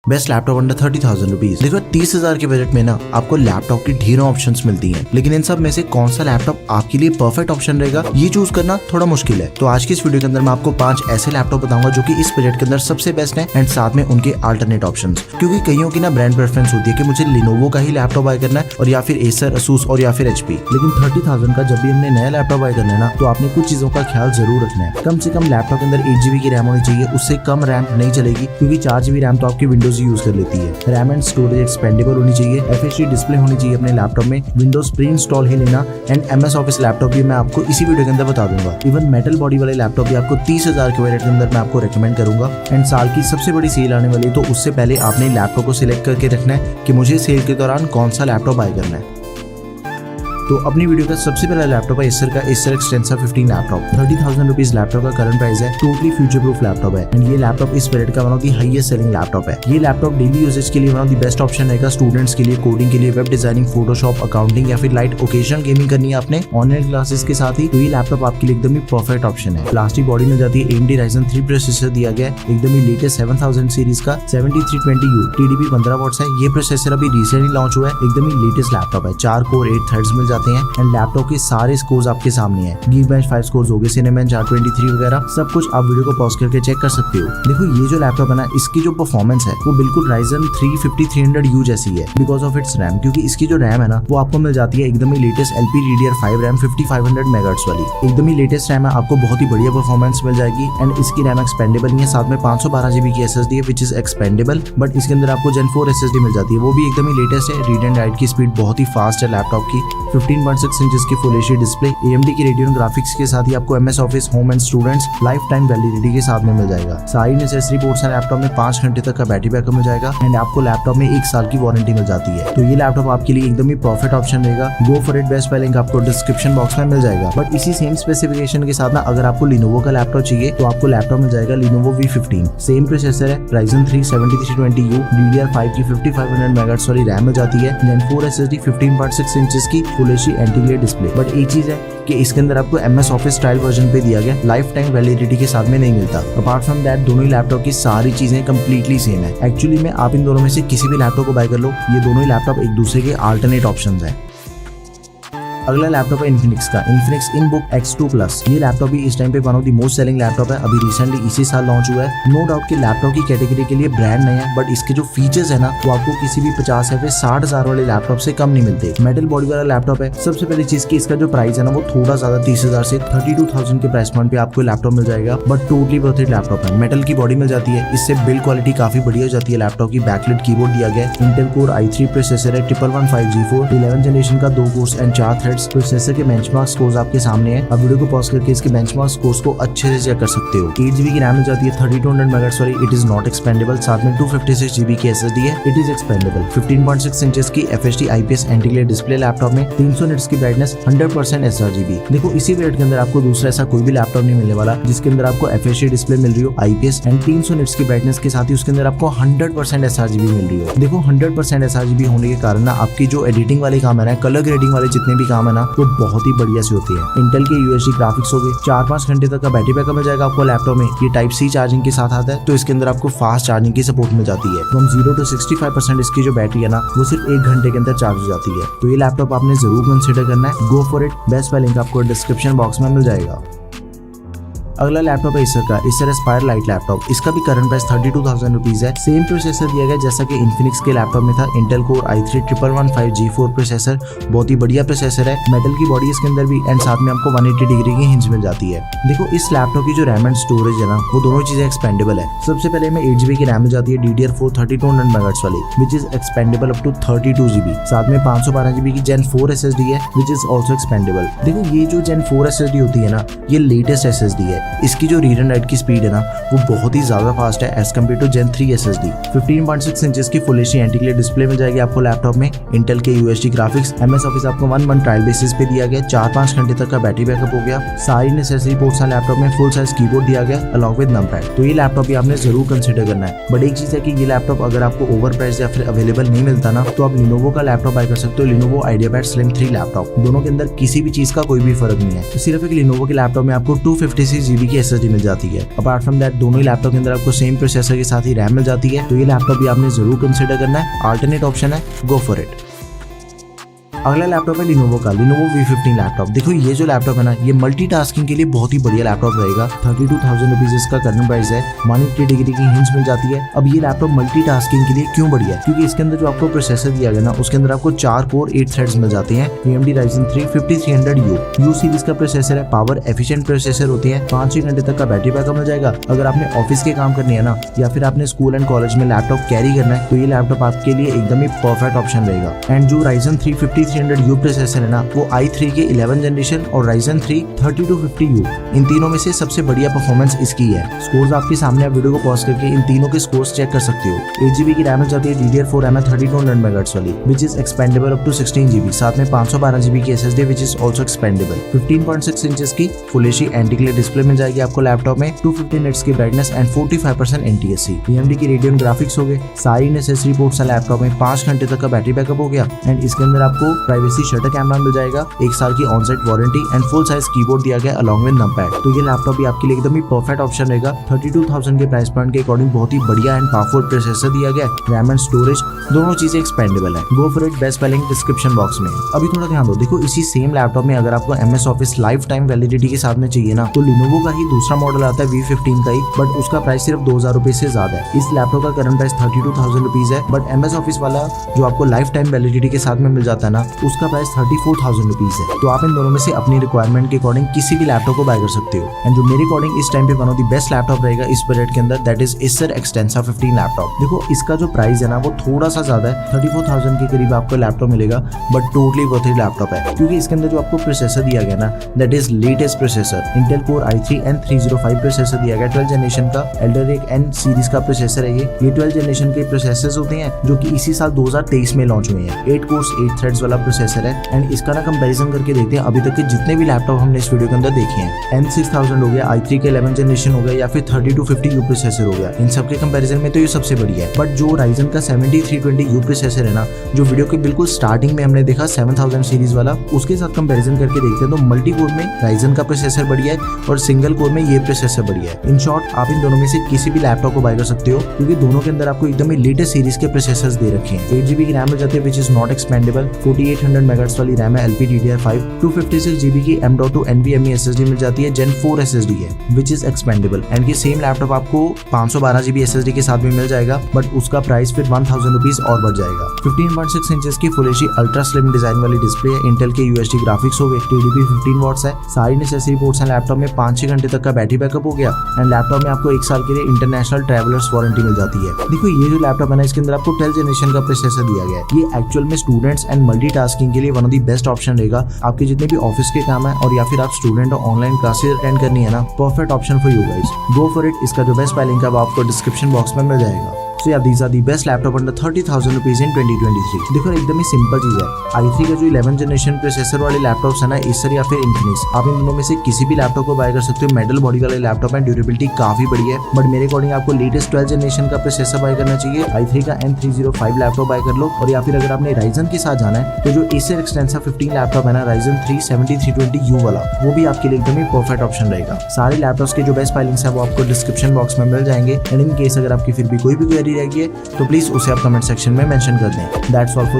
Best laptop under 30,000 rupees. देखो 30,000 के budget में ना आपको लैपटॉप की ढेरों ऑप्शंस मिलती हैं, लेकिन इन सब में से कौन सा लैपटॉप आपके लिए परफेक्ट ऑप्शन रहेगा ये चूज करना थोड़ा मुश्किल है। तो आज की इस वीडियो के अंदर मैं आपको 5 ऐसे लैपटॉप बताऊंगा जो कि इस बजट के अंदर सबसे बेस्ट है एंड साथ में उनके अल्टरनेट ऑप्शंस। क्योंकि कईयों की ना ब्रांड प्रेफरेंस होती है कि मुझे लिनोवो का ही लैपटॉप बाय करना है और या फिर एसर, असूस और या फिर एचपी। लेकिन 30,000 का जब भी हमने नया लैपटॉप बाय करना है ना, तो आपने कुछ चीजों का ख्याल जरूर रखना है। कम से कम लैपटॉप के अंदर 8 GB की रैम होनी चाहिए, उससे कम रैम नहीं चलेगी क्योंकि 4 GB रैम तो आपकी विंडोज यूज कर लेती है। रैम एंड स्टोरेज एक्सपेंडेबल होनी चाहिए, FHD डिस्प्ले होनी चाहिए अपने लैपटॉप में, विंडोज प्री इंस्टॉल ही लेना एंड MS ऑफिस लैपटॉप भी मैं आपको इसी वीडियो के अंदर बता दूंगा। इवन मेटल बॉडी वाले लैपटॉप भी आपको 30,000 के बजट के अंदर मैं आपको रेकमेंड करूंगा। एंड साल की सबसे बड़ी सेल आने वाली है, तो उससे पहले आपने लैपटॉप को सिलेक्ट करके रखना है कि मुझे सेल के दौरान कौन सा लैपटॉप बाय करना है। तो अपनी वीडियो का सबसे पहला लैपटॉप है एसर का एसर एक्सटेंसा 15 लैपटॉप। 30,000 रुपीज लैपटॉप का करंट प्राइस है। टोटली फ्यूचर प्रूफ लैपटॉप है एंड ये लैपटॉप इस पीरियड का one of the highest selling laptop है। ये लैपटॉप डेली यूजेज के लिए one of the best option रहेगा। स्टूडेंट्स के लिए, कोडिंग के लिए, वेब डिजाइनिंग, फोटोशॉप, अकाउंटिंग या फिर लाइट ओकेजनल गेमिंग करनी है आपने ऑनलाइन क्लासेस के साथ ही, तो ये लैपटॉप आपके लिए एकदम ही परफेक्ट ऑप्शन है। प्लास्टिक बॉडी में जाती है AMD Ryzen 3 प्रोसेसर दिया गया है, एकदम ही लेटेस्ट 7000 सीरीज का 7320U TDP 15 वॉट्स है। ये प्रोसेसर अभी रिसेंटली लॉन्च हुआ है, एकदम ही लेटेस्ट लैपटॉप है। 4 कोर 8 थ्रेड्स मिल जाते हैं एंड लैपटॉप के सारे स्कोर्स आपके सामने हैं। Geekbench 5 स्कोर्स हो गए, Cinebench R23 वगैरह सब कुछ आप वीडियो को पॉज करके चेक कर सकते हो। देखो ये जो लैपटॉप है ना, इसकी जो परफॉर्मेंस है वो बिल्कुल Ryzen 3 5300U जैसी है बिकॉज ऑफ इट्स रैम। क्योंकि इसकी जो रैम है ना वो आपको मिल जाती है एकदम ही लेटेस्ट LPDDR5 रैम 5500 MHz वाली, एकदम ही लेटेस्ट रैम है। आपको बहुत ही बढ़िया परफॉर्मेंस मिल जाएगी एंड इसकी रैम एक्सपेंडेबल नहीं है। साथ में 512 GB की SSD है विच इज एक्सपेंडेबल, बट इसके अंदर आपको Gen 4 SSD मिल जाती है, वो भी एकदम ही लेटेस्ट है। रीड एंड राइट की स्पीड बहुत ही फास्ट है लैपटॉप की। 15.6 इंच की फुल HD डिस्प्ले, AMD की रेडियन ग्राफिक्स के साथ ही आपको MS office, home and students life time validity के साथ में मिल जाएगा। सारी नेसेसरी पोर्ट्स हैं लैपटॉप में, 5 घंटे तक का बैटरी बैकअप मिल जाएगा एंड आपको लैपटॉप में 1 साल की वारंटी मिल जाती है। तो ये लैपटॉप आपके लिए एकदम ही परफेक्ट ऑप्शन रहेगा। Go for it, best bye link आपको डिस्क्रिप्शन बॉक्स में मिल जाएगा। बट इसी सेम स्पेसिफिकेशन के साथ ना अगर आपको लिनोवो का लैपटॉप चाहिए तो आपको लैपटॉप मिल जाएगा Lenovo V15। सेम प्रोसेसर है, Ryzen 3 7320U, DDR5 की 5500 MHz वाली रैम मिल जाती है, Gen 4 SSD, 15.6 इंचेस की full HD antiglare display. But एक चीज है कि इसके अंदर आपको MS ऑफिस स्टाइल वर्जन पे दिया गया, लाइफ टाइम वैलिडिटी के साथ में नहीं मिलता। अपार्ट फ्रॉम दैट दोनों ही लैपटॉप की सारी चीजें कंप्लीटली सेम है। एक्चुअली में आप इन दोनों में से किसी भी लैपटॉप को बाय कर लो, ये दोनों ही लैपटॉप एक दूसरे के अल्टरनेट ऑप्शंस हैं। अगला लैपटॉप है इन्फिनिक्स का, इन्फिनिक्स InBook X2+। ये लैपटॉप भी इस टाइम पे one of the most selling laptop है, अभी रिसेंटली इसी साल लॉन्च हुआ है। नो डाउट कि लैपटॉप की कैटेगरी के लिए ब्रांड नहीं है, बट इसके जो फीचर्स है ना वो आपको किसी भी 50 या फिर 60,000 वाले लैपटॉप से कम नहीं मिलते। मेटल बॉडी वाला लैपटॉप है। सबसे पहली चीज की इसका जो प्राइस है ना वो थोड़ा ज्यादा 30,000 से 32,000 के प्राइस पॉइंट पे आपको लैपटॉप मिल जाएगा, but totally worth it laptop है। मेटल की बॉडी मिल जाती है, इससे बिल्ड क्वालिटी काफी बढ़िया हो जाती है। लैपटॉप की बैकलिट कीबोर्ड दिया गया है, इंटेल कोर i3 प्रोसेसर है, 1115 G4, 11 जनरेशन का 2 कोर्स एंड 4 थ्रेड्स। प्रोसेसर के बेंचमार्क स्कोर्स आपके सामने है, अब वीडियो को पॉज करके इसके बेंचमार्क स्कोर्स को अच्छे से चेक कर सकते हो। 8 GB की रैम मिल जाती है, 3200 MHz वाली, इट इज नॉट एक्सपेंडेबल। साथ में 256 GB की SSD है, इट इज एक्सपेंडेबल। 15.6 इंचेस की FHD IPS anti-glare display laptop में, 300 निट्स की ब्राइटनेस, 100% sRGB। देखो इसी वेट के अंदर आपको दूसरा ऐसा कोई भी लैपटॉप नहीं मिलने वाला जिसके अंदर आपको FHD डिस्प्ले मिल रही हो, IPS एंड 300 निट्स की ब्राइटनेस के साथ ही उसके अंदर आपको 100% sRGB मिल रही हो। देखो 100% sRGB होने के कारण ना आपकी जो एडिटिंग वाले काम है ना, कलर ग्रेडिंग वाले जितने भी काम है ना, वो बहुत ही बढ़िया से होती है। इंटेल के UHD ग्राफिक्स हो गए, 4-5 घंटे तक का बैटरी बैकअप मिल जाएगा आपको लैपटॉप में। ये Type-C चार्जिंग के साथ आता है, तो इसके अंदर आपको फास्ट चार्जिंग की सपोर्ट मिल जाती है। फ्रॉम 0 to 65% इसकी जो बैटरी है ना वो सिर्फ 1 घंटे के अंदर चार्ज हो जाती है। तो ये लैपटॉप आपने जरूर कंसिडर करना है। Go for it, best bye link आपको डिस्क्रिप्शन बॉक्स में मिल जाएगा। अगला लैपटॉप है एसर का, एसर एस्पायर लाइट लैपटॉप। इसका भी करंट प्राइस 32,000 रुपीज है। सेम प्रोसेसर दिया गया जैसा कि इन्फिनिक्स के लैपटॉप में था, Intel core i3 1115 G4 processor, बहुत ही बढ़िया प्रोसेसर है। मेटल की बॉडी इसके अंदर भी एंड साथ में आपको 180 डिग्री की हिंज मिल जाती है। देखो इस लैपटॉप की जो रैम एंड स्टोरेज है ना वो दोनों चीजें एक्सपेंडेबल है। सबसे पहले में 8 GB की रैम मिल जाती है, DDR4 3200 MHz वाली, which is expandable up to 32 GB। साथ में 512 GB की Gen 4 SSD है, विच इज ऑल्सो एक्सपेंडेबल। देखो ये जो Gen 4 SSD होती है ना, ये लेटेस्ट SSD है। इसकी जो रीड एंड राइट की स्पीड है ना वो बहुत ही ज्यादा फास्ट है as compare to Gen 3 SSD। 15.6 inches की फुल HD एंटी-ग्लेयर डिस्प्ले मिल जाएगी आपको लैपटॉप में। इंटेल के UHD ग्राफिक्स, MS ऑफिस आपको 1 मंथ ट्रायल बेसिस पे दिया गया, 4-5 घंटे तक का बैटरी बैकअप हो गया। सारी नेसेसरी पोर्ट्स हैं लैपटॉप में, फुल साइज कीबोर्ड दिया गया अलॉन्ग विद नंपैड। तो ये लैपटॉप भी आपने जरूर कंसिडर करना है। बट एक चीज है कि ये लैपटॉप अगर आपको ओवर प्राइस या फिर अवेलेबल नहीं मिलता ना, तो आप लिनोवो का लैपटॉप बाय कर सकते हो, लिनोवो IdeaPad Slim 3 लैपटॉप। दोनों के अंदर किसी भी चीज का कोई भी फर्क नहीं है। तो सिर्फ एक लिनोवो के लैपटॉप में आपको 256 GB की SSD मिल जाती है। अपार्ट फ्रॉम दैट दोनों ही लैपटॉप के अंदर आपको सेम प्रोसेसर के साथ ही रैम मिल जाती है। तो ये लैपटॉप भी आपने जरूर कंसिडर करना है, अल्टरनेट ऑप्शन है, गो फॉर इट। अगला लैपटॉप है लिनोवो का लिनोवो V15 लैपटॉप। देखो ये जो लैपटॉप है ना, ये मल्टीटास्किंग के लिए बहुत ही बढ़िया लैपटॉप रहेगा। 32,000 रुपीज इसका करंट प्राइस है। 180 डिग्री की हिंज मिल जाती है। अब ये लैपटॉप मल्टीटास्किंग के लिए क्यों बढ़िया है? क्योंकि इसके अंदर जो आपको प्रोसेसर दिया गया ना, उसके अंदर आपको 4 कोर 8 थ्रेड्स मिल जाते हैं। AMD Ryzen 3 5300U सीरीज का प्रोसेसर है। पावर एफिशिएंट प्रोसेसर होते हैं। 5-6 घंटे तक का बैटरी बैकअप मिल जाएगा। अगर आपने ऑफिस के काम करने है ना, या फिर आपने स्कूल एंड कॉलेज में लैपटॉप कैरी करना है, तो ये लैपटॉप आपके लिए एकदम ही परफेक्ट ऑप्शन रहेगा। एंड जो Ryzen 3 5300U प्रोसेसर है ना, वो i3 के 11 जनरेशन और Ryzen 3 3250U इन तीनों में से सबसे बढ़िया परफॉर्मेंस इसकी है। स्कोर्स आपके सामने, आप वीडियो को पॉज करके इन तीनों के स्कोर्स चेक कर सकते हो। 8GB की रैम मिल जाती है DDR4 3200 MHz वाली, which is expandable up to 16GB। साथ में 512GB की SSD which is also expandable. 15.6 inches की full HD anti glare display मिल जाएगी आपको लैपटॉप में। 250 निट्स की ब्राइटनेस एंड 45% NTSC। AMD की रेडियन ग्राफिक्स हो गए। सारी नेसेसरी पोर्ट्स है लैपटॉप में। 5 घंटे तक का बैटरी बैकअप हो गया। एंड इसके अंदर आपको प्राइवेसी शटर कैमरा मिल जाएगा। 1 साल की onsite warranty and full size keyboard दिया गया अलॉन्ग विद नंपैड। तो ये लैपटॉप भी आपके लिए एकदम ही परफेक्ट ऑप्शन रहेगा। 32,000 के प्राइस पॉइंट के अकॉर्डिंग बहुत ही बढ़िया एंड पावरफुल प्रोसेसर दिया गया है। रैम एंड स्टोरेज दोनों चीजें एक्सपेंडेबल है। Go for it, best spelling description box में। अभी थोड़ा ध्यान दो, देखो इसी सेम लैपटॉप में अगर आपको MS office life time validity के साथ में चाहिए ना, तो लिनोवो का ही दूसरा मॉडल आता है V15 का ही, बट उसका प्राइस सिर्फ 2000 रुपए से ज्यादा है। इस लैपटॉप का करंट प्राइस 32,000 रुपीज है, बट MS ऑफिस वाला जो आपको लाइफ टाइम वैलिडिटी के साथ में मिल जाता है ना, उसका प्राइस 34,000 रुपीज है। तो आप इन दोनों में से अपनी रिक्वायरमेंट के अकॉर्डिंग किसी भी लैपटॉप को बाय कर सकते हो। एंड जो मेरे अकॉर्डिंग इस टाइम पे one of the best laptop रहेगा इस बजट के अंदर, that is Acer Extensa 15 laptop. देखो इसका जो प्राइस है ना, वो थोड़ा सा ज्यादा है। 34,000 के करीब आपको लैपटॉप मिलेगा, but totally worth it laptop है। क्योंकि इसके अंदर जो आपको प्रोसेसर दिया गया ना, that is latest processor. Intel Core i3 N305 processor दिया गया 12 जनरेशन का। Alder Lake N सीरीज का प्रोसेसर है ये 12 जनरेशन के प्रोसेसर्स होते हैं, जो कि इसी साल 2023 में लॉन्च हुए हैं। 8 कोर्स 8 थ्रेड्स वाला प्रोसेसर है। एंड इसका ना कंपैरिजन करके देखते हैं अभी तक के जितने भी लैपटॉप हमने इस वीडियो के अंदर देखे हैं। N6000 हो गया, i3 के 11 जनरेशन हो गया, या फिर 3250U प्रोसेसर हो गया। इन सब के कंपैरिजन में तो ये सबसे बढ़िया है। बट जो Ryzen का 7320U प्रोसेसर है ना, जो वीडियो के बिल्कुल स्टार्टिंग में हमने देखा 7000 सीरीज वाला, उसके साथ कंपैरिजन करके देखते हैं तो मल्टी कोर में Ryzen का प्रोसेसर बढ़िया है और सिंगल कोर में ये प्रोसेसर बढ़िया है। इन शॉर्ट आप इन दोनों में से किसी भी लैपटॉप को बाय कर सकते हो, क्योंकि दोनों के अंदर आपको एकदम ही लेटेस्ट सीरीज के प्रोसेसर्स दे रखे हैं। 8GB की रैम मिल जाती है which is not expandable. 4800 MHz वाली रैम है LPDDR5। 256GB की M.2 NVMe SSD मिल जाती है। Gen 4 SSD है विच इज एक्सपेंडेबल। एंड ये सेम लैपटॉप आपको 512GB SSD के साथ भी मिल जाएगा, बट उसका प्राइस फिर 1000 रुपीज और बढ़ जाएगा। 15.6 इंचेस की full HD ultra slim design वाली डिस्प्ले है। इंटेल के UHD ग्राफिक्स हो गए। TDP 15 वॉट्स है। सारी नेसेसरी पोर्ट्स हैं लैपटॉप में। 5-6 घंटे तक का बैटरी बैकअप हो गया। एंड लैपटॉप में आपको 1 साल के लिए इंटरनेशनल ट्रैवलर्स वारंटी मिल जाती है। देखो ये जो लैपटॉप है ना, इसके अंदर आपको 12 जनरेशन का प्रोसेसर दिया गया है। ये एक्चुअल में स्टूडेंट्स एंड मल्टीटास्किंग के लिए one of the best option रहेगा। आपके जितने भी ऑफिस के काम है, और या फिर आप स्टूडेंट और ऑनलाइन क्लासेस अटेंड करनी है ना, perfect option for you guys. Go for it. इसका जो बेस्ट लिंक है वो आपको डिस्क्रिप्शन बॉक्स में मिल जाएगा। So yeah, these are the best laptop under 30,000 rupees in 2023। देखो एकदम ही सिंपल चीज है। i3 का जो 11 जनरेशन प्रोसेसर वाले लैपटॉप्स है ना, Acer या फिर Infinix, आप इन दोनों में से किसी भी लैपटॉप को बाय कर सकते हो। मेटल बॉडी वाले लैपटॉप है, ड्यूरेबिलिटी काफी बढ़िया है। बट मेरे अकॉर्डिंग आपको लेटेस्ट 12 जनरेशन का प्रोसेसर बाय करना चाहिए। i3 का N305 लैपटॉप बाय कर लो। और या फिर अगर आपने Ryzen के साथ जाना है, तो जो Acer Extensa 15 लैपटॉप है ना, Ryzen 3 7320U वाला, वो भी आपके लिए एकदम ही परफेक्ट ऑप्शन रहेगा। सारे लैपटॉप्स के जो बेस्ट फाइलिंग्स है वो आपको डिस्क्रिप्शन बॉक्स में मिल जाएंगे। एंड इन केस अगर आपकी फिर भी कोई भी क्वेरी रहेगी है, तो प्लीज उसे आप कमेंट सेक्शन में मेंशन कर दें। That's all for